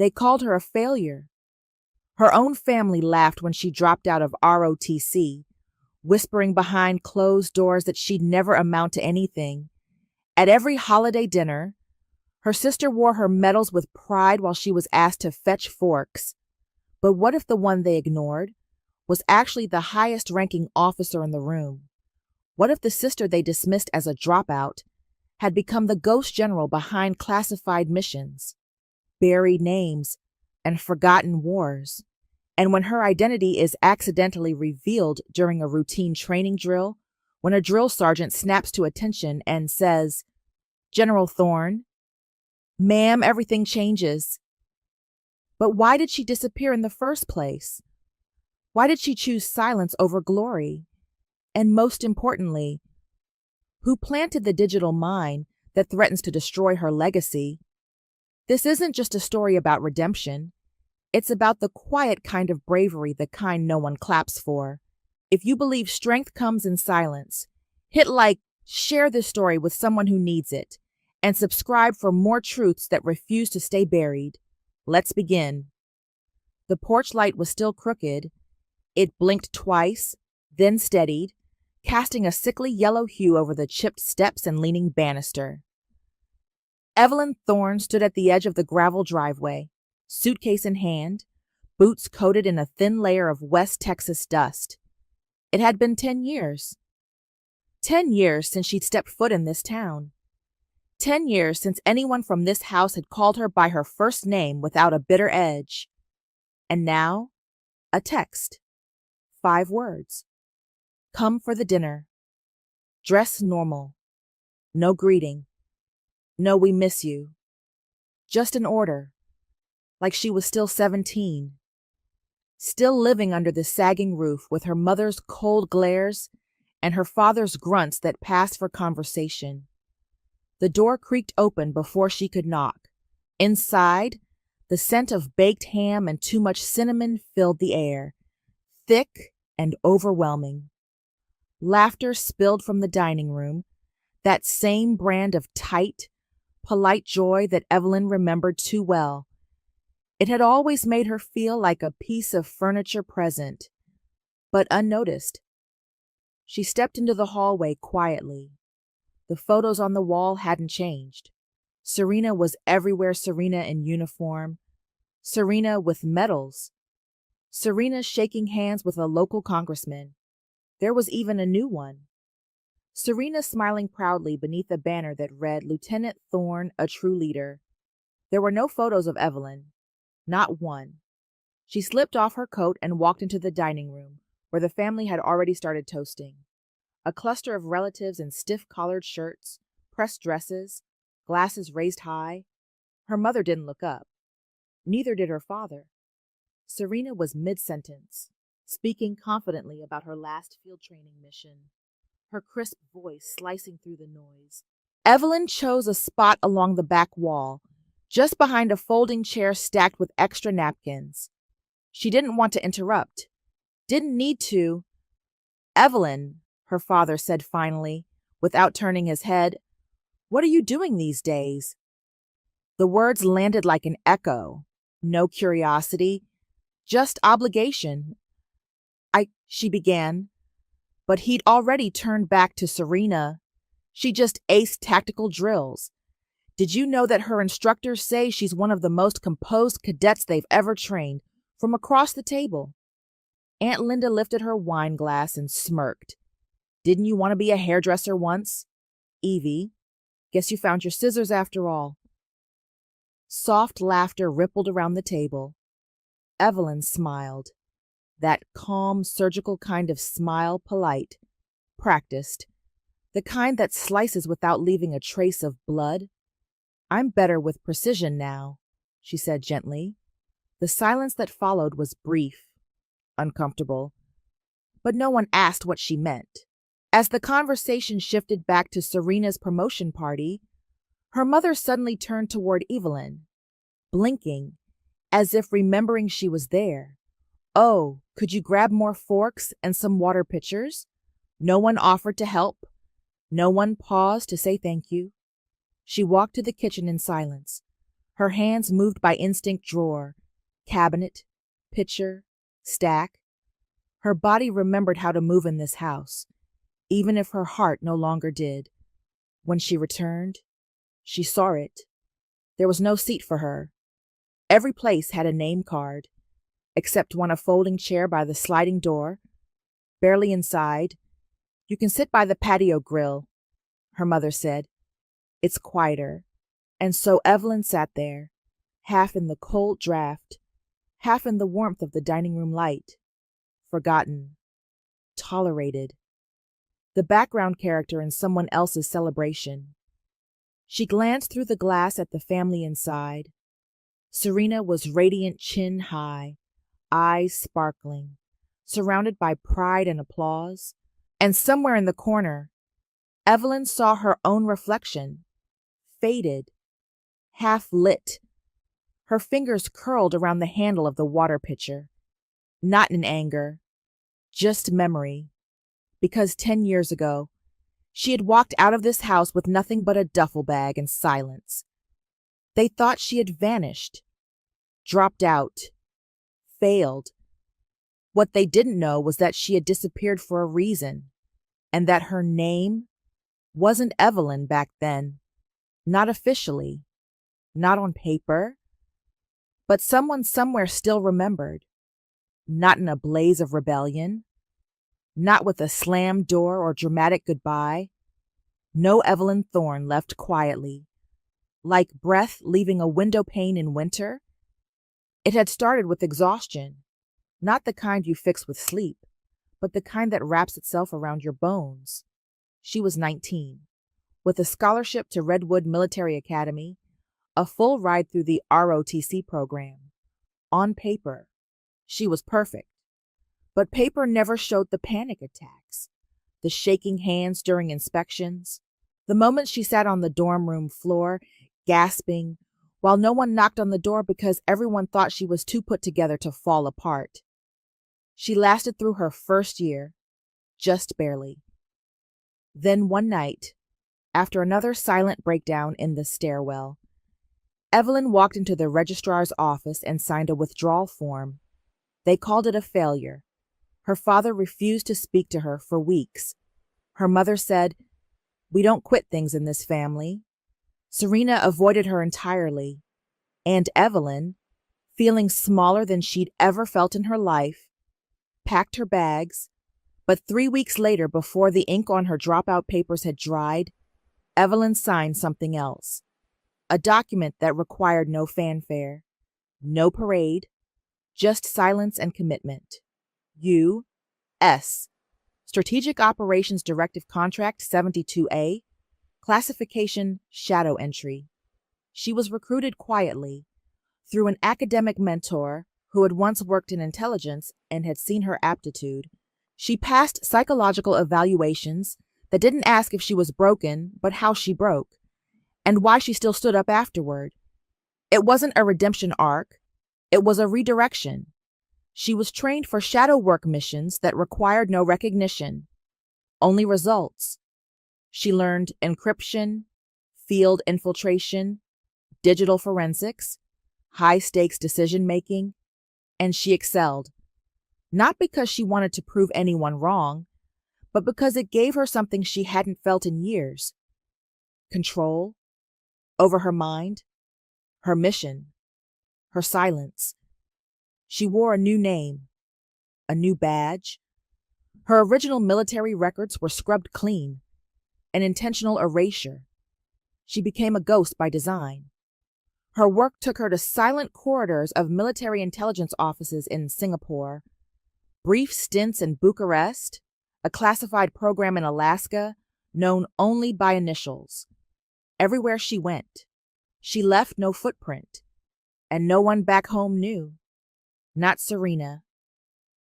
They called her a failure. Her own family laughed when she dropped out of ROTC, whispering behind closed doors that she'd never amount to anything. At every holiday dinner, her sister wore her medals with pride while she was asked to fetch forks. But what if the one they ignored was actually the highest-ranking officer in the room? What if the sister they dismissed as a dropout had become the ghost general behind classified missions, buried names, and forgotten wars? And when her identity is accidentally revealed during a routine training drill, when a drill sergeant snaps to attention and says, "General Thorne, ma'am, everything changes." But why did she disappear in the first place? Why did she choose silence over glory? And most importantly, who planted the digital mine that threatens to destroy her legacy? This isn't just a story about redemption. It's about the quiet kind of bravery, the kind no one claps for. If you believe strength comes in silence, hit like, share this story with someone who needs it, and subscribe for more truths that refuse to stay buried. Let's begin. The porch light was still crooked. It blinked twice, then steadied, casting a sickly yellow hue over the chipped steps and leaning banister. Evelyn Thorne stood at the edge of the gravel driveway, suitcase in hand, boots coated in a thin layer of West Texas dust. It had been 10 years. 10 years since she'd stepped foot in this town. 10 years since anyone from this house had called her by her first name without a bitter edge. And now, a text. 5 words. Come for the dinner. Dress normal. No greeting. No, we miss you. Just an order. Like she was still 17. Still living under the sagging roof with her mother's cold glares and her father's grunts that passed for conversation. The door creaked open before she could knock. Inside, the scent of baked ham and too much cinnamon filled the air, thick and overwhelming. Laughter spilled from the dining room, that same brand of tight, polite joy that Evelyn remembered too well. It had always made her feel like a piece of furniture present, but unnoticed. She stepped into the hallway quietly. The photos on the wall hadn't changed. Serena was everywhere, Serena in uniform, Serena with medals, Serena shaking hands with a local congressman. There was even a new one. Serena smiling proudly beneath a banner that read, "Lieutenant Thorne, a true leader." There were no photos of Evelyn. Not one. She slipped off her coat and walked into the dining room, where the family had already started toasting. A cluster of relatives in stiff collared shirts, pressed dresses, glasses raised high. Her mother didn't look up. Neither did her father. Serena was mid-sentence, speaking confidently about her last field training mission, her crisp voice slicing through the noise. Evelyn chose a spot along the back wall, just behind a folding chair stacked with extra napkins. She didn't want to interrupt. Didn't need to. "Evelyn," her father said finally, without turning his head, "what are you doing these days?" The words landed like an echo. No curiosity, just obligation. She began, but he'd already turned back to Serena. "She just aced tactical drills. Did you know that her instructors say she's one of the most composed cadets they've ever trained?" From across the table, Aunt Linda lifted her wine glass and smirked. "Didn't you want to be a hairdresser once? Evie, guess you found your scissors after all." Soft laughter rippled around the table. Evelyn smiled. That calm, surgical kind of smile, polite, practiced, the kind that slices without leaving a trace of blood. "I'm better with precision now," she said gently. The silence that followed was brief, uncomfortable, but no one asked what she meant. As the conversation shifted back to Serena's promotion party, her mother suddenly turned toward Evelyn, blinking, as if remembering she was there. "Oh, could you grab more forks and some water pitchers?" No one offered to help. No one paused to say thank you. She walked to the kitchen in silence, Her hands moved by instinct drawer, cabinet, pitcher, stack. Her body remembered how to move in this house, even if her heart no longer did. When she returned, she saw it. There was no seat for her. Every place had a name card, except one a folding chair by the sliding door, barely inside. You can sit by the patio grill, her mother said. It's quieter. And so Evelyn sat there, half in the cold draft, half in the warmth of the dining room light, forgotten, tolerated, the background character in someone else's celebration. She glanced through the glass at the family inside. Serena was radiant chin high, eyes sparkling, surrounded by pride and applause. And somewhere in the corner, Evelyn saw her own reflection, faded, half lit. Her fingers curled around the handle of the water pitcher, not in anger, just memory, because 10 years ago, she had walked out of this house with nothing but a duffel bag and silence. They thought she had vanished, dropped out, failed. What they didn't know was that she had disappeared for a reason, and that her name wasn't Evelyn back then, not officially, not on paper, but someone somewhere still remembered, not in a blaze of rebellion, not with a slammed door or dramatic goodbye. No Evelyn Thorne left quietly, like breath leaving a window pane in winter. It had started with exhaustion, not the kind you fix with sleep, but the kind that wraps itself around your bones. She was 19, with a scholarship to Redwood Military Academy, a full ride through the ROTC program. On paper, she was perfect. But paper never showed the panic attacks, the shaking hands during inspections, the moments she sat on the dorm room floor, gasping, while no one knocked on the door because everyone thought she was too put together to fall apart. She lasted through her first year, just barely. Then one night, after another silent breakdown in the stairwell, Evelyn walked into the registrar's office and signed a withdrawal form. They called it a failure. Her father refused to speak to her for weeks. Her mother said, "We don't quit things in this family." Serena avoided her entirely. And Evelyn, feeling smaller than she'd ever felt in her life, packed her bags. But 3 weeks later, before the ink on her dropout papers had dried, Evelyn signed something else. A document that required no fanfare, no parade, just silence and commitment. U.S. Strategic Operations Directive Contract 72A, Classification Shadow Entry. She was recruited quietly through an academic mentor who had once worked in intelligence and had seen her aptitude. She passed psychological evaluations that didn't ask if she was broken, but how she broke, and why she still stood up afterward. It wasn't a redemption arc. It was a redirection. She was trained for shadow work missions that required no recognition, only results. She learned encryption, field infiltration, digital forensics, high-stakes decision-making, and she excelled. Not because she wanted to prove anyone wrong, but because it gave her something she hadn't felt in years. Control over her mind, her mission, her silence. She wore a new name, a new badge. Her original military records were scrubbed clean, an intentional erasure. She became a ghost by design. Her work took her to silent corridors of military intelligence offices in Singapore, brief stints in Bucharest, a classified program in Alaska known only by initials. Everywhere she went, she left no footprint, and no one back home knew. Not Serena,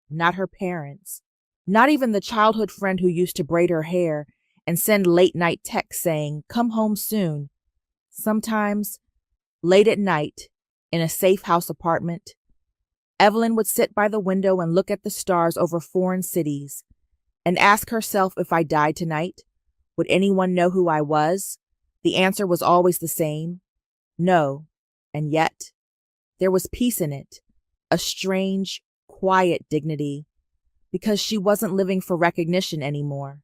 not her parents, not even the childhood friend who used to braid her hair and send late-night texts saying, "Come home soon." Sometimes, late at night, in a safe house apartment, Evelyn would sit by the window and look at the stars over foreign cities and ask herself, if I died tonight, would anyone know who I was? The answer was always the same: no, And yet, there was peace in it, a strange, quiet dignity, because she wasn't living for recognition anymore.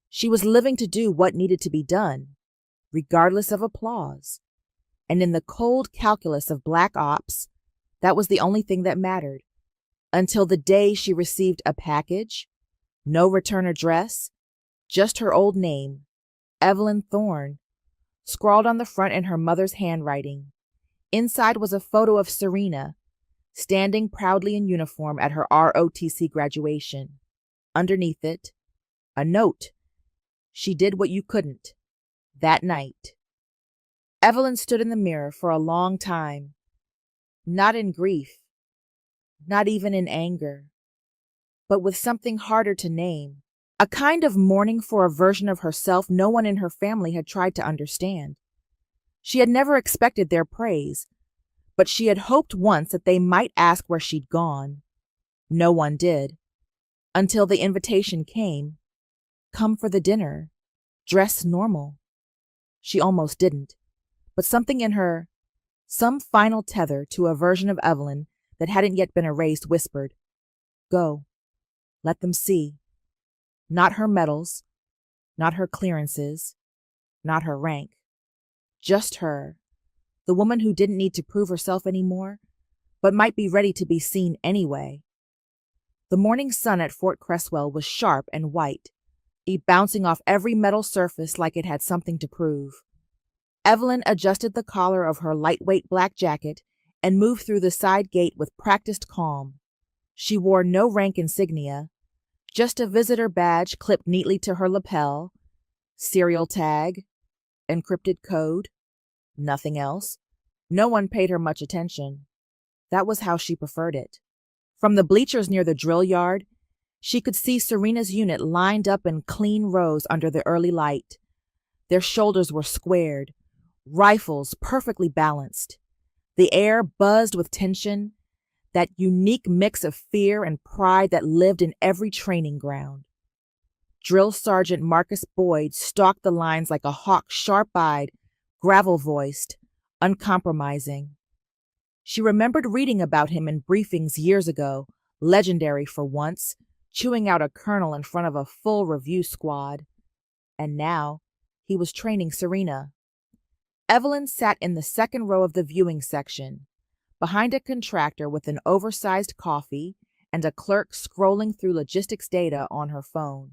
She was living to do what needed to be done, regardless of applause. And in the cold calculus of black ops, that was the only thing that mattered. Until the day she received a package, no return address, just her old name, Evelyn Thorne, scrawled on the front in her mother's handwriting. Inside was a photo of Serena, standing proudly in uniform at her ROTC graduation. Underneath it, a note. She did what you couldn't. That night. Evelyn stood in the mirror for a long time, not in grief, not even in anger, but with something harder to name, a kind of mourning for a version of herself no one in her family had tried to understand. She had never expected their praise, but she had hoped once that they might ask where she'd gone. No one did, until the invitation came. Come for the dinner. Dress normal. She almost didn't, but something in her, some final tether to a version of Evelyn that hadn't yet been erased, whispered, Go. Let them see. Not her medals, not her clearances, not her rank. Just her, the woman who didn't need to prove herself anymore, but might be ready to be seen anyway. The morning sun at Fort Cresswell was sharp and white, bouncing off every metal surface like it had something to prove. Evelyn adjusted the collar of her lightweight black jacket and moved through the side gate with practiced calm. She wore no rank insignia, just a visitor badge clipped neatly to her lapel, serial tag, encrypted code, nothing else. No one paid her much attention. That was how she preferred it. From the bleachers near the drill yard, she could see Serena's unit lined up in clean rows under the early light. Their shoulders were squared, rifles perfectly balanced. The air buzzed with tension, that unique mix of fear and pride that lived in every training ground. Drill Sergeant Marcus Boyd stalked the lines like a hawk, sharp-eyed, gravel-voiced, uncompromising. She remembered reading about him in briefings years ago, legendary for once, chewing out a colonel in front of a full review squad. And now, he was training Serena. Evelyn sat in the second row of the viewing section, behind a contractor with an oversized coffee and a clerk scrolling through logistics data on her phone.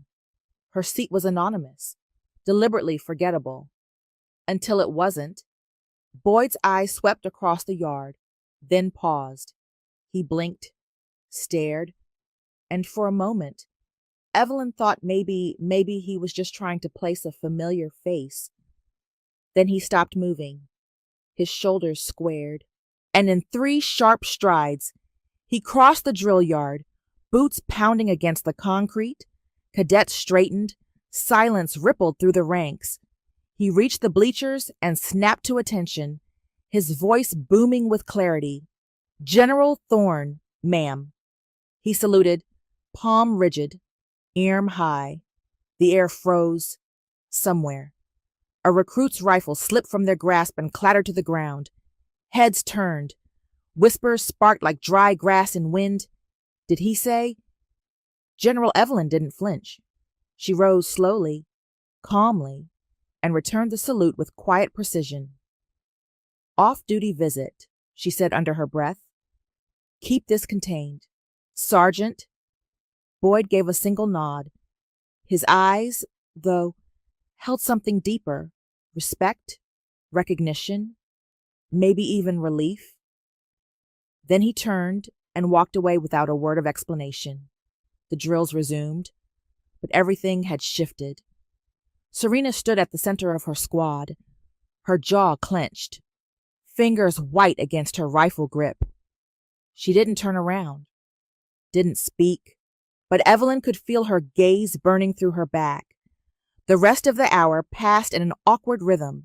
Her seat was anonymous, deliberately forgettable. Until it wasn't. Boyd's eyes swept across the yard, then paused. He blinked, stared, and for a moment, Evelyn thought maybe he was just trying to place a familiar face. Then he stopped moving, his shoulders squared, and in 3 sharp strides, he crossed the drill yard, boots pounding against the concrete, cadets straightened, silence rippled through the ranks. He reached the bleachers and snapped to attention, his voice booming with clarity. General Thorne, ma'am. He saluted, palm rigid, arm high. The air froze. Somewhere. A recruit's rifle slipped from their grasp and clattered to the ground. Heads turned. Whispers sparked like dry grass in wind. Did he say? General Evelyn didn't flinch. She rose slowly, calmly, and returned the salute with quiet precision. Off-duty visit, she said under her breath. Keep this contained. Sergeant. Boyd gave a single nod. His eyes, though, held something deeper. Respect, recognition, maybe even relief. Then he turned and walked away without a word of explanation. The drills resumed, but everything had shifted. Serena stood at the center of her squad, her jaw clenched, fingers white against her rifle grip. She didn't turn around, didn't speak, but Evelyn could feel her gaze burning through her back. The rest of the hour passed in an awkward rhythm.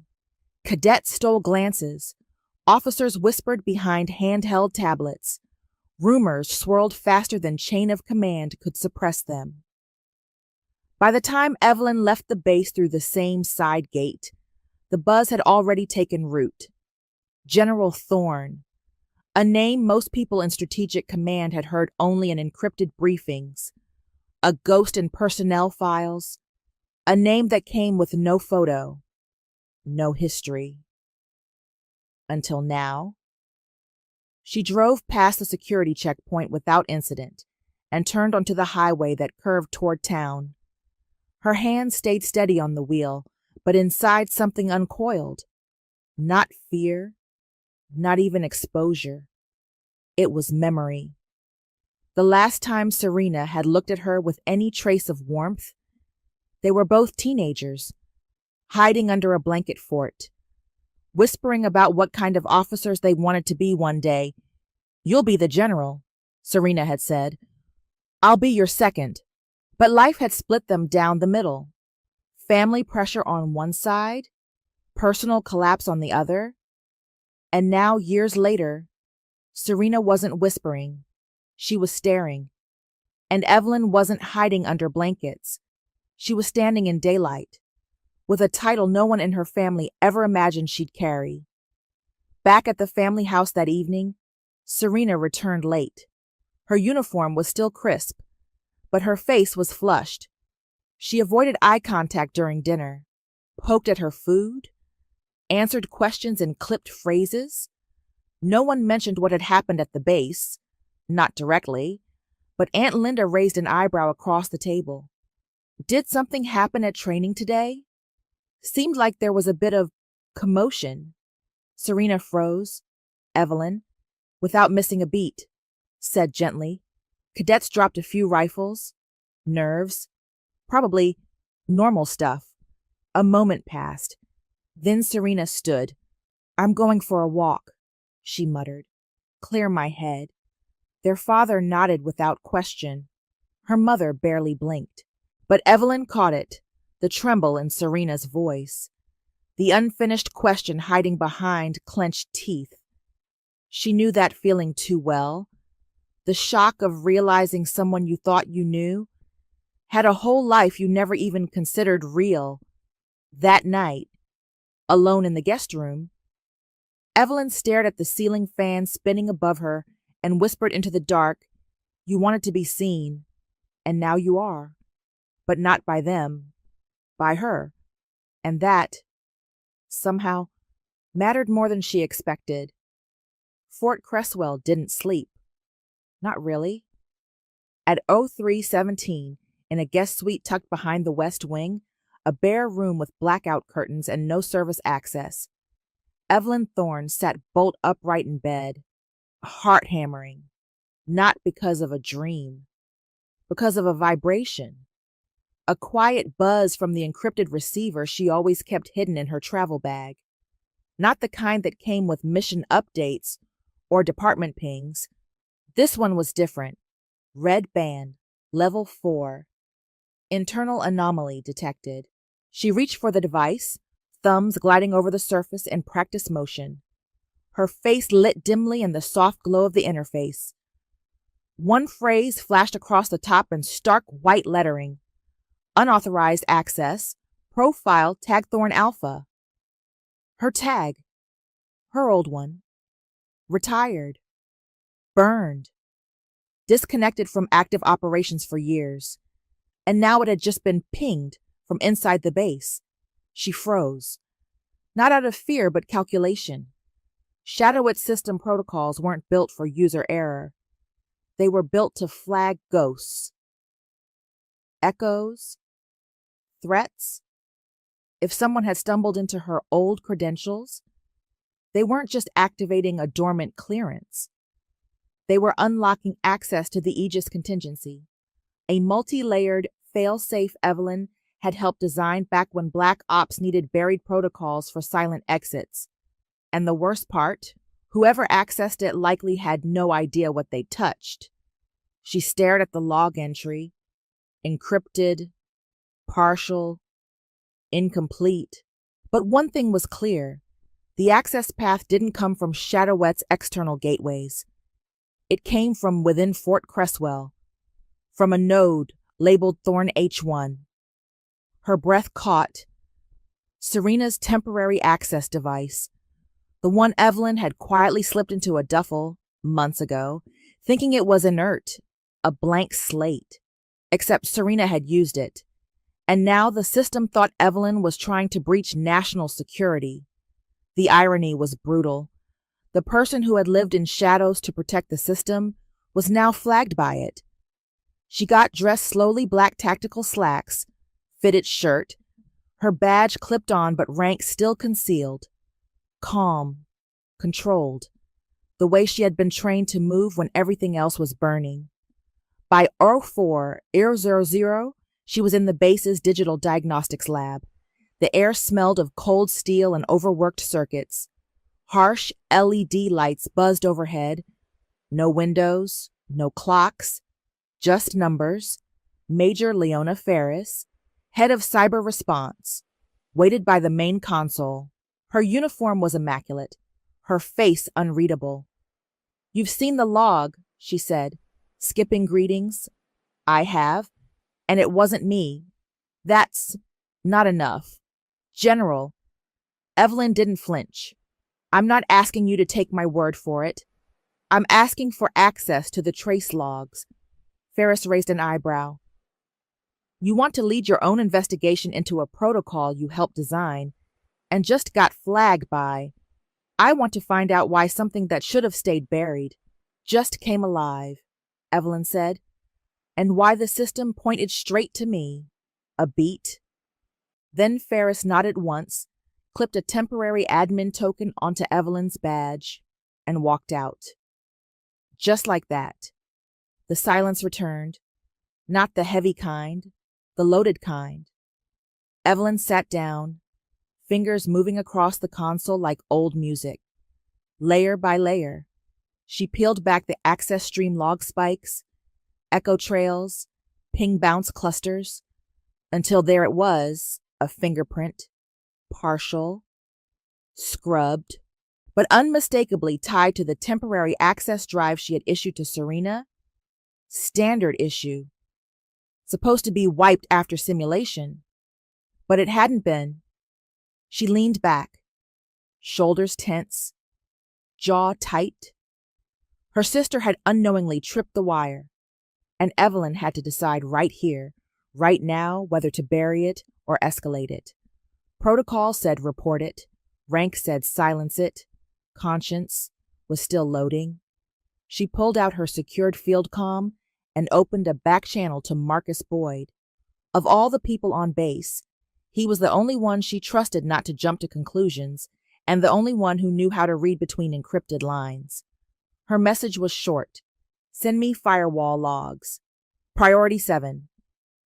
Cadets stole glances. Officers whispered behind handheld tablets. Rumors swirled faster than chain of command could suppress them. By the time Evelyn left the base through the same side gate, the buzz had already taken root. General Thorne, a name most people in Strategic Command had heard only in encrypted briefings, a ghost in personnel files, a name that came with no photo, no history. Until now. She drove past the security checkpoint without incident and turned onto the highway that curved toward town. Her hand stayed steady on the wheel, but inside something uncoiled. Not fear, not even exposure. It was memory. The last time Serena had looked at her with any trace of warmth, they were both teenagers, hiding under a blanket fort, whispering about what kind of officers they wanted to be one day. "You'll be the general," Serena had said. "I'll be your second." But life had split them down the middle. Family pressure on one side, personal collapse on the other. And now, years later, Serena wasn't whispering. She was staring. And Evelyn wasn't hiding under blankets. She was standing in daylight, with a title no one in her family ever imagined she'd carry. Back at the family house that evening, Serena returned late. Her uniform was still crisp, but her face was flushed. She avoided eye contact during dinner, poked at her food, answered questions in clipped phrases. No one mentioned what had happened at the base, not directly, but Aunt Linda raised an eyebrow across the table. Did something happen at training today? Seemed like there was a bit of commotion. Serena froze. Evelyn, without missing a beat, said gently, "Cadets dropped a few rifles. Nerves. Probably normal stuff." A moment passed. Then Serena stood. "I'm going for a walk," she muttered. "Clear my head." Their father nodded without question. Her mother barely blinked. But Evelyn caught it, the tremble in Serena's voice, the unfinished question hiding behind clenched teeth. She knew that feeling too well. The shock of realizing someone you thought you knew had a whole life you never even considered real. That night, alone in the guest room, Evelyn stared at the ceiling fan spinning above her and whispered into the dark, "You wanted to be seen, and now you are. But not by them, by her." And that, somehow, mattered more than she expected. Fort Cresswell didn't sleep. Not really. At 03:17, in a guest suite tucked behind the West Wing, a bare room with blackout curtains and no service access, Evelyn Thorne sat bolt upright in bed, heart hammering, not because of a dream, because of a vibration. A quiet buzz from the encrypted receiver she always kept hidden in her travel bag. Not the kind that came with mission updates or department pings. This one was different. Red band, level 4. Internal anomaly detected. She reached for the device, thumbs gliding over the surface in practice motion. Her face lit dimly in the soft glow of the interface. One phrase flashed across the top in stark white lettering. Unauthorized access. Profile Tag Thorne Alpha. Her tag. Her old one. Retired. Burned. Disconnected from active operations for years. And now it had just been pinged from inside the base. She froze. Not out of fear, but calculation. Shadowit's system protocols weren't built for user error. They were built to flag ghosts. Echoes. Threats. If someone had stumbled into her old credentials, they weren't just activating a dormant clearance. They were unlocking access to the Aegis contingency, a multi-layered, fail-safe Evelyn had helped design back when Black Ops needed buried protocols for silent exits. And the worst part, whoever accessed it likely had no idea what they touched. She stared at the log entry, encrypted, partial, incomplete. But one thing was clear. The access path didn't come from Shadowet's external gateways. It came from within Fort Cresswell, from a node labeled Thorne H1. Her breath caught. Serena's temporary access device. The one Evelyn had quietly slipped into a duffel months ago, thinking it was inert, a blank slate. Except Serena had used it. And now the system thought Evelyn was trying to breach national security. The irony was brutal. The person who had lived in shadows to protect the system was now flagged by it. She got dressed slowly, black tactical slacks, fitted shirt, her badge clipped on but rank still concealed. Calm, controlled, the way she had been trained to move when everything else was burning. By 0400, she was in the base's digital diagnostics lab. The air smelled of cold steel and overworked circuits. Harsh LED lights buzzed overhead. No windows, no clocks, just numbers. Major Leona Ferris, head of cyber response, waited by the main console. Her uniform was immaculate, her face unreadable. "You've seen the log," she said, skipping greetings. "I have, and it wasn't me. That's not enough. General." Evelyn didn't flinch. "I'm not asking you to take my word for it. I'm asking for access to the trace logs." Ferris raised an eyebrow. "You want to lead your own investigation into a protocol you helped design and just got flagged by. I want to find out why something that should have stayed buried just came alive," Evelyn said, "and why the system pointed straight to me. A beat." Then Ferris nodded once, clipped a temporary admin token onto Evelyn's badge, and walked out. Just like that. The silence returned. Not the heavy kind, the loaded kind. Evelyn sat down, fingers moving across the console like old music. Layer by layer, she peeled back the access stream log spikes, echo trails, ping bounce clusters, until there it was, a fingerprint, partial, scrubbed, but unmistakably tied to the temporary access drive she had issued to Serena. Standard issue. Supposed to be wiped after simulation. But it hadn't been. She leaned back, shoulders tense, jaw tight. Her sister had unknowingly tripped the wire, and Evelyn had to decide right here, right now, whether to bury it or escalate it. Protocol said report it. Rank said silence it. Conscience was still loading. She pulled out her secured field comm and opened a back channel to Marcus Boyd. Of all the people on base, he was the only one she trusted not to jump to conclusions, and the only one who knew how to read between encrypted lines. Her message was short. "Send me firewall logs. Priority 7.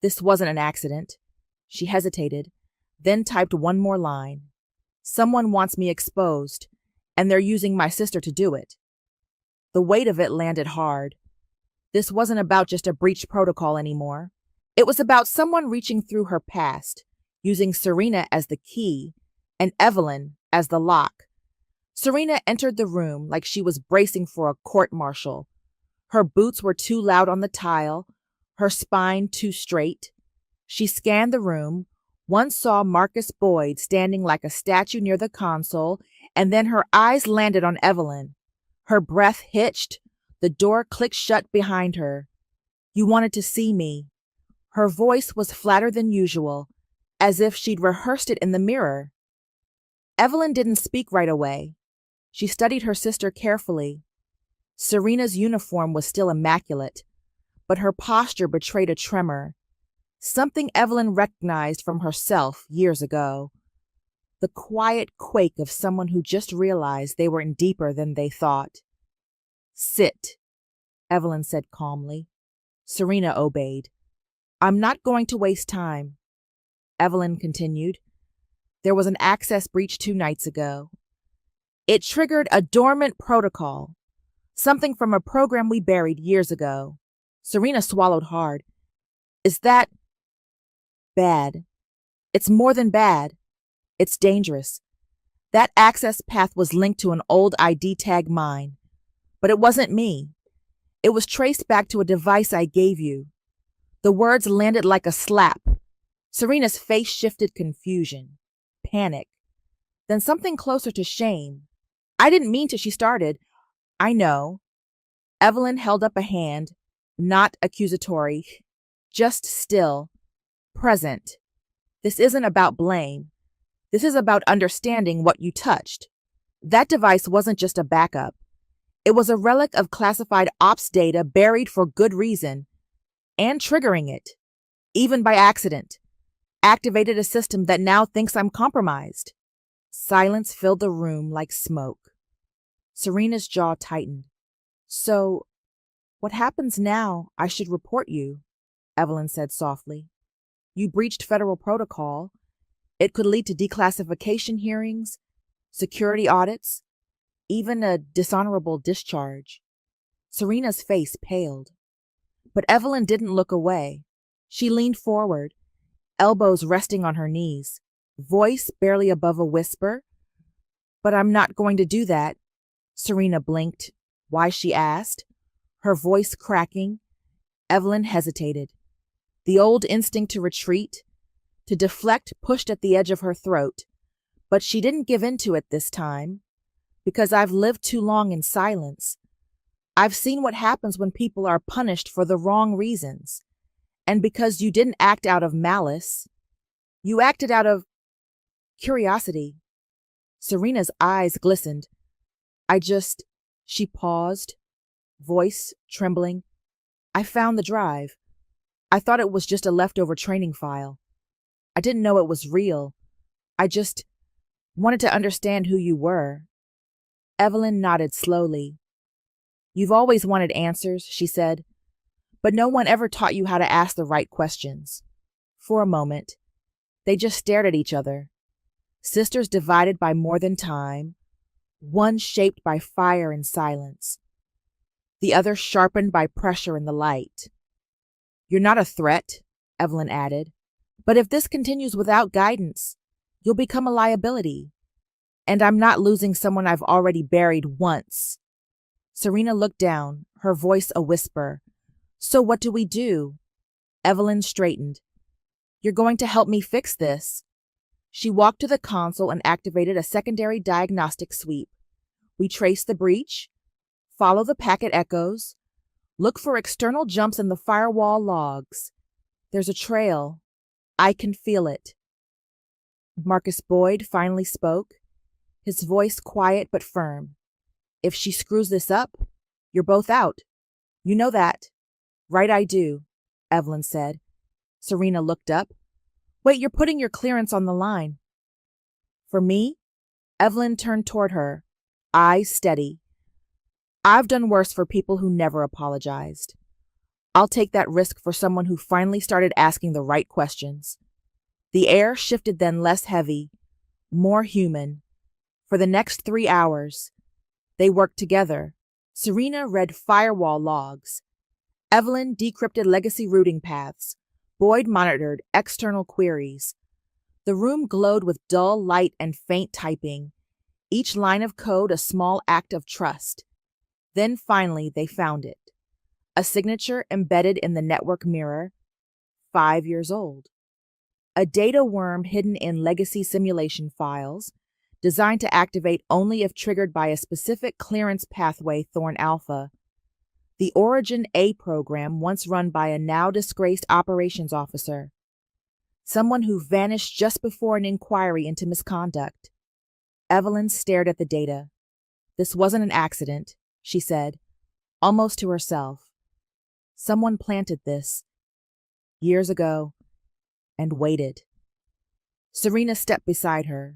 This wasn't an accident." She hesitated, then typed one more line. "Someone wants me exposed, and they're using my sister to do it." The weight of it landed hard. This wasn't about just a breached protocol anymore. It was about someone reaching through her past, using Serena as the key and Evelyn as the lock. Serena entered the room like she was bracing for a court-martial. Her boots were too loud on the tile, her spine too straight. She scanned the room, once saw Marcus Boyd standing like a statue near the console, and then her eyes landed on Evelyn. Her breath hitched, the door clicked shut behind her. "You wanted to see me." Her voice was flatter than usual, as if she'd rehearsed it in the mirror. Evelyn didn't speak right away. She studied her sister carefully. Serena's uniform was still immaculate, but her posture betrayed a tremor, something Evelyn recognized from herself years ago. The quiet quake of someone who just realized they were in deeper than they thought. "Sit," Evelyn said calmly. Serena obeyed. "I'm not going to waste time," Evelyn continued. "There was an access breach 2 nights ago. It triggered a dormant protocol, something from a program we buried years ago." Serena swallowed hard. "Is that bad?" "It's more than bad. It's dangerous. That access path was linked to an old ID tag mine. But it wasn't me. It was traced back to a device I gave you." The words landed like a slap. Serena's face shifted confusion, panic, then something closer to shame. I didn't mean to, she started. I know. Evelyn held up a hand, not accusatory, just still, present. This isn't about blame. This is about understanding what you touched. That device wasn't just a backup. It was a relic of classified ops data buried for good reason, and triggering it, even by accident, activated a system that now thinks I'm compromised. Silence filled the room like smoke. Serena's jaw tightened. So, what happens now? I should report you, Evelyn said softly. You breached federal protocol. It could lead to declassification hearings, security audits, even a dishonorable discharge. Serena's face paled. But Evelyn didn't look away. She leaned forward, elbows resting on her knees, voice barely above a whisper. But I'm not going to do that. Serena blinked. Why, she asked, her voice cracking. Evelyn hesitated. The old instinct to retreat, to deflect, pushed at the edge of her throat. But she didn't give in to it this time. Because I've lived too long in silence. I've seen what happens when people are punished for the wrong reasons. And because you didn't act out of malice, you acted out of curiosity. Serena's eyes glistened. She paused, voice trembling. I found the drive. I thought it was just a leftover training file. I didn't know it was real. I just wanted to understand who you were. Evelyn nodded slowly. You've always wanted answers, she said, but no one ever taught you how to ask the right questions. For a moment, they just stared at each other. Sisters divided by more than time, one shaped by fire and silence, the other sharpened by pressure and the light. You're not a threat, Evelyn added, but if this continues without guidance, you'll become a liability. And I'm not losing someone I've already buried once. Serena looked down, her voice a whisper. So what do we do? Evelyn straightened. You're going to help me fix this. She walked to the console and activated a secondary diagnostic sweep. We trace the breach, follow the packet echoes, look for external jumps in the firewall logs. There's a trail. I can feel it. Marcus Boyd finally spoke, his voice quiet but firm. If she screws this up, you're both out. You know that. Right, I do, Evelyn said. Serena looked up. Wait, you're putting your clearance on the line. For me? Evelyn turned toward her, eyes steady. I've done worse for people who never apologized. I'll take that risk for someone who finally started asking the right questions. The air shifted then less heavy, more human. For the next 3 hours, they worked together. Serena read firewall logs. Evelyn decrypted legacy routing paths. Boyd monitored external queries. The room glowed with dull light and faint typing, each line of code a small act of trust. Then finally they found it. A signature embedded in the network mirror, 5 years old. A data worm hidden in legacy simulation files, designed to activate only if triggered by a specific clearance pathway Thorn Alpha. The Origin A program once run by a now disgraced operations officer. Someone who vanished just before an inquiry into misconduct. Evelyn stared at the data. This wasn't an accident, she said, almost to herself. Someone planted this, years ago, and waited. Serena stepped beside her,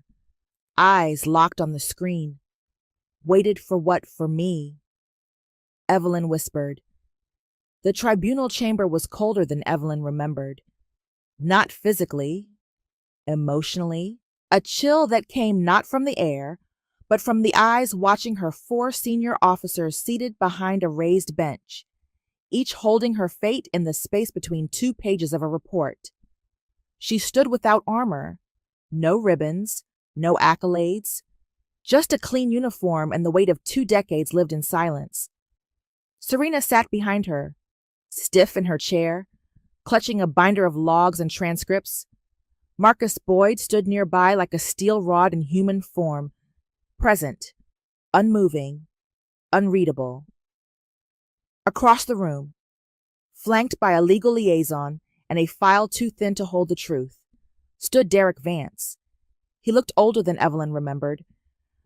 eyes locked on the screen. Waited for what? For me? Evelyn whispered. The tribunal chamber was colder than Evelyn remembered. Not physically, emotionally, a chill that came not from the air, but from the eyes watching her 4 senior officers seated behind a raised bench, each holding her fate in the space between 2 pages of a report. She stood without armor, no ribbons, no accolades, just a clean uniform and the weight of 2 decades lived in silence. Serena sat behind her, stiff in her chair, clutching a binder of logs and transcripts. Marcus Boyd stood nearby like a steel rod in human form, present, unmoving, unreadable. Across the room, flanked by a legal liaison and a file too thin to hold the truth, stood Derek Vance. He looked older than Evelyn remembered,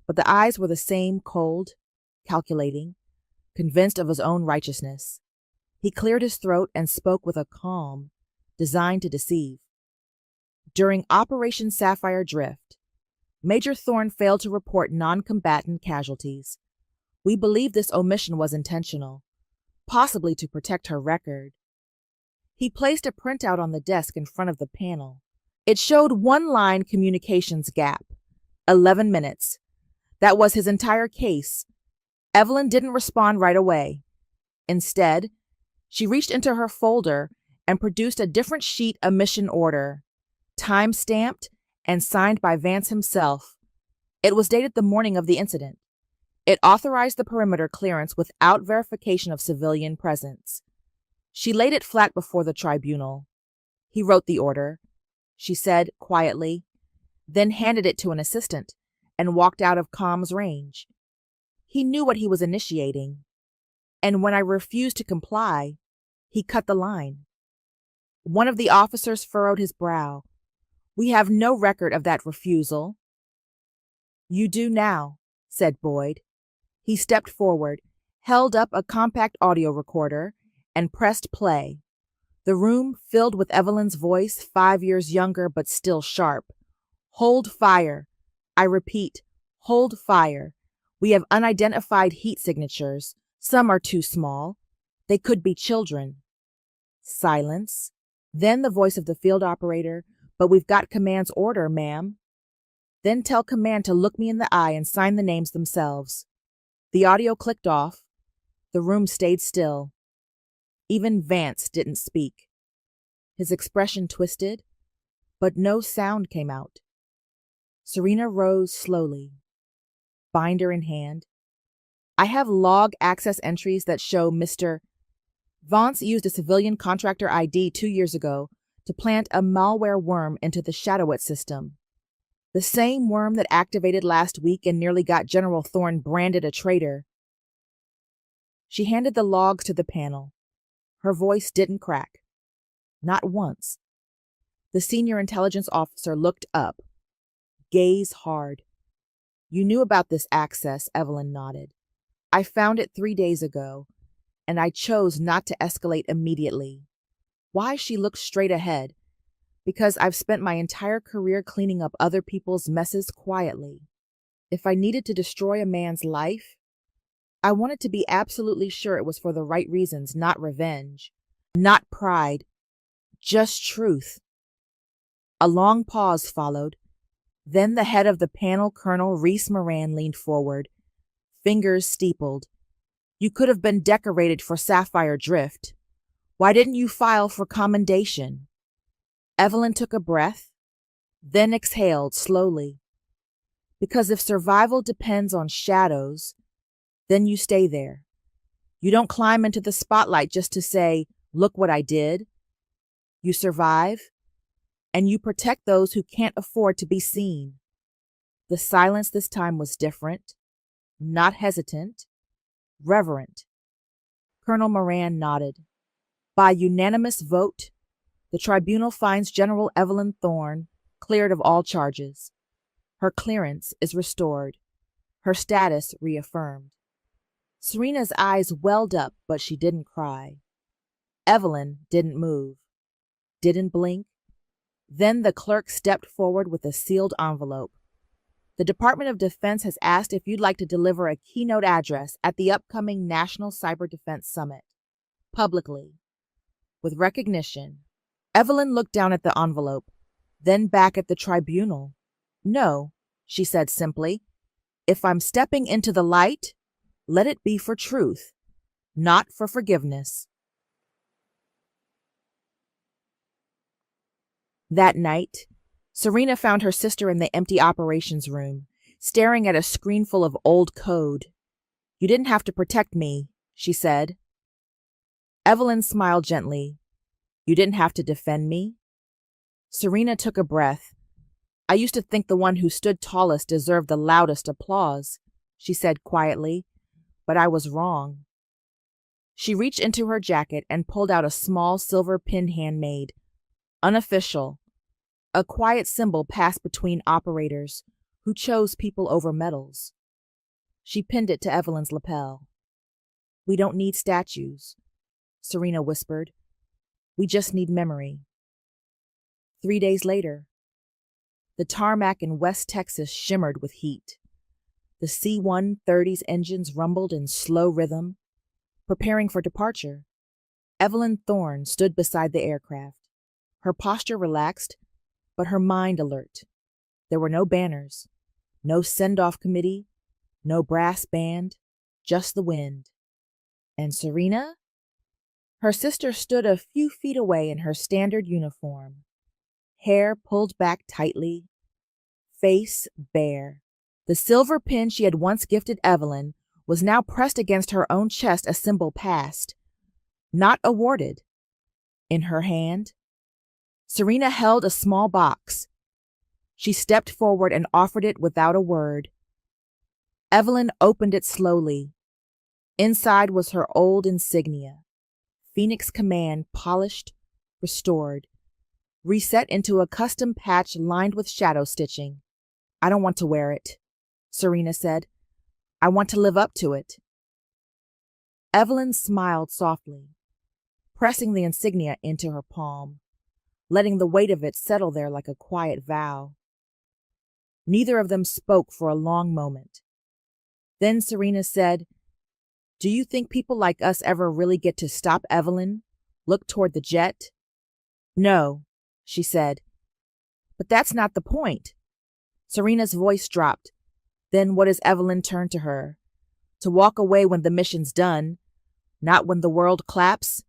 but the eyes were the same, cold, calculating, convinced of his own righteousness. He cleared his throat and spoke with a calm designed to deceive. During Operation Sapphire Drift, Major Thorne failed to report non-combatant casualties. We believe this omission was intentional, possibly to protect her record. He placed a printout on the desk in front of the panel. It showed one-line communications gap, 11 minutes. That was his entire case. Evelyn didn't respond right away. Instead, she reached into her folder and produced a different sheet omission order, time-stamped and signed by Vance himself. It was dated the morning of the incident. It authorized the perimeter clearance without verification of civilian presence. She laid it flat before the tribunal. He wrote the order, she said quietly, then handed it to an assistant and walked out of comms range. He knew what he was initiating, and when I refused to comply, he cut the line. One of the officers furrowed his brow. We have no record of that refusal. You do now, said Boyd. He stepped forward, held up a compact audio recorder, and pressed play. The room filled with Evelyn's voice, 5 years younger but still sharp. Hold fire. I repeat, hold fire. We have unidentified heat signatures. Some are too small. They could be children. Silence. Then the voice of the field operator, but we've got command's order, ma'am. Then tell command to look me in the eye and sign the names themselves. The audio clicked off. The room stayed still. Even Vance didn't speak. His expression twisted, but no sound came out. Serena rose slowly, binder in hand. I have log access entries that show Mr. Vance used a civilian contractor ID 2 years ago to plant a malware worm into the Shadowit system. The same worm that activated last week and nearly got General Thorne branded a traitor. She handed the logs to the panel. Her voice didn't crack. Not once. The senior intelligence officer looked up, gaze hard. You knew about this access, Evelyn nodded. I found it 3 days ago, and I chose not to escalate immediately. Why? She looked straight ahead. Because I've spent my entire career cleaning up other people's messes quietly. If I needed to destroy a man's life, I wanted to be absolutely sure it was for the right reasons, not revenge, not pride, just truth. A long pause followed. Then the head of the panel, Colonel Reese Moran, leaned forward, fingers steepled. You could have been decorated for Sapphire Drift. Why didn't you file for commendation? Evelyn took a breath, then exhaled slowly. Because if survival depends on shadows, then you stay there. You don't climb into the spotlight just to say, look what I did. You survive, and you protect those who can't afford to be seen. The silence this time was different, not hesitant, reverent. Colonel Moran nodded. By unanimous vote, the tribunal finds General Evelyn Thorne cleared of all charges. Her clearance is restored, her status reaffirmed. Serena's eyes welled up, but she didn't cry. Evelyn didn't move, didn't blink. Then the clerk stepped forward with a sealed envelope. The Department of Defense has asked if you'd like to deliver a keynote address at the upcoming National Cyber Defense Summit, publicly, with recognition. Evelyn looked down at the envelope, then back at the tribunal. No, she said simply. If I'm stepping into the light, let it be for truth, not for forgiveness. That night, Serena found her sister in the empty operations room, staring at a screen full of old code. You didn't have to protect me, she said. Evelyn smiled gently. You didn't have to defend me. Serena took a breath. I used to think the one who stood tallest deserved the loudest applause. she said quietly, but I was wrong. She reached into her jacket and pulled out a small silver pin handmade, unofficial, a quiet symbol passed between operators who chose people over medals. She pinned it to Evelyn's lapel. We don't need statues, Serena whispered. We just need memory. 3 days later, the tarmac in West Texas shimmered with heat. The C-130's engines rumbled in slow rhythm, preparing for departure. Evelyn Thorne stood beside the aircraft, her posture relaxed, but her mind alert. There were no banners, no send-off committee, no brass band, just the wind. And Serena? Her sister stood a few feet away in her standard uniform, hair pulled back tightly, face bare. The silver pin she had once gifted Evelyn was now pressed against her own chest, a symbol passed, not awarded. In her hand, Serena held a small box. She stepped forward and offered it without a word. Evelyn opened it slowly. Inside was her old insignia, Phoenix Command, polished, restored, reset into a custom patch lined with shadow stitching. I don't want to wear it, Serena said. I want to live up to it. Evelyn smiled softly, pressing the insignia into her palm, letting the weight of it settle there like a quiet vow. Neither of them spoke for a long moment. Then Serena said, Do you think people like us ever really get to stop Evelyn, look toward the jet? No, she said. But that's not the point. Serena's voice dropped. Then what as Evelyn turned to her? To walk away when the mission's done, not when the world claps?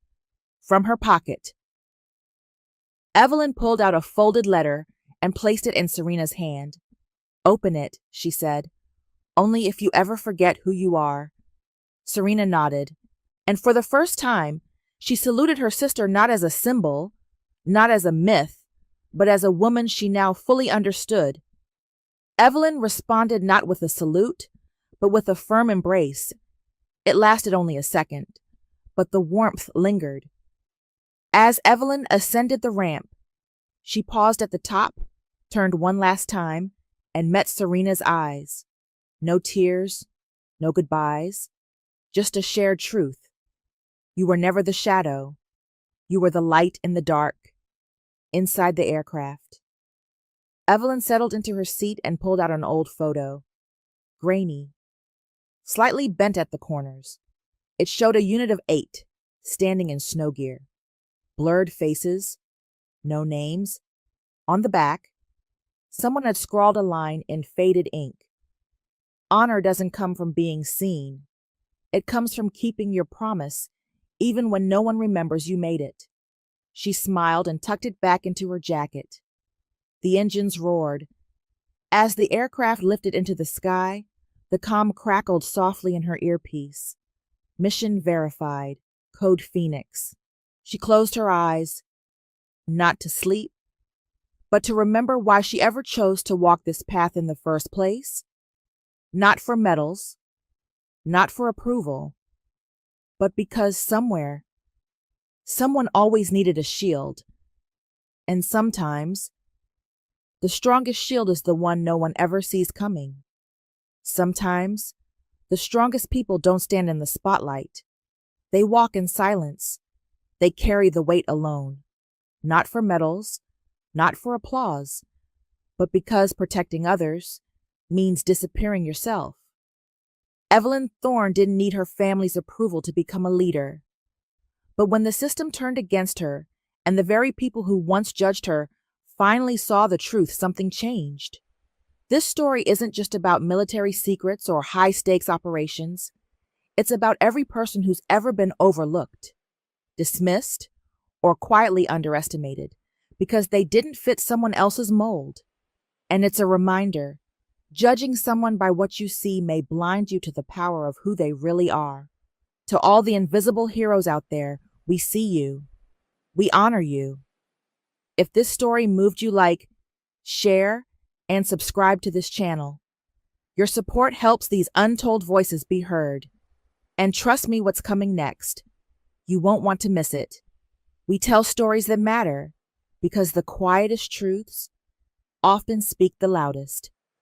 From her pocket. Evelyn pulled out a folded letter and placed it in Serena's hand. Open it, she said. Only if you ever forget who you are. Serena nodded, and for the first time, she saluted her sister not as a symbol, not as a myth, but as a woman she now fully understood. Evelyn responded not with a salute, but with a firm embrace. It lasted only a second, but the warmth lingered. As Evelyn ascended the ramp, she paused at the top, turned one last time, and met Serena's eyes. No tears, no goodbyes, just a shared truth. You were never the shadow. You were the light in the dark, inside the aircraft. Evelyn settled into her seat and pulled out an old photo. Grainy, slightly bent at the corners. It showed a unit of 8, standing in snow gear. Blurred faces, no names. On the back, someone had scrawled a line in faded ink. Honor doesn't come from being seen. It comes from keeping your promise, even when no one remembers you made it. She smiled and tucked it back into her jacket. The engines roared. As the aircraft lifted into the sky, the comm crackled softly in her earpiece. Mission verified. Code Phoenix. She closed her eyes, not to sleep, but to remember why she ever chose to walk this path in the first place. Not for medals, not for approval, but because somewhere, someone always needed a shield. And sometimes, the strongest shield is the one no one ever sees coming. Sometimes, the strongest people don't stand in the spotlight. They walk in silence. They carry the weight alone. Not for medals, not for applause, but because protecting others means disappearing yourself. Evelyn Thorne didn't need her family's approval to become a leader. But when the system turned against her, and the very people who once judged her finally saw the truth, something changed. This story isn't just about military secrets or high-stakes operations. It's about every person who's ever been overlooked, dismissed, or quietly underestimated because they didn't fit someone else's mold. And it's a reminder, judging someone by what you see may blind you to the power of who they really are. To all the invisible heroes out there, we see you. We honor you. If this story moved you, like, share, and subscribe to this channel. Your support helps these untold voices be heard. And trust me what's coming next. You won't want to miss it. We tell stories that matter because the quietest truths often speak the loudest.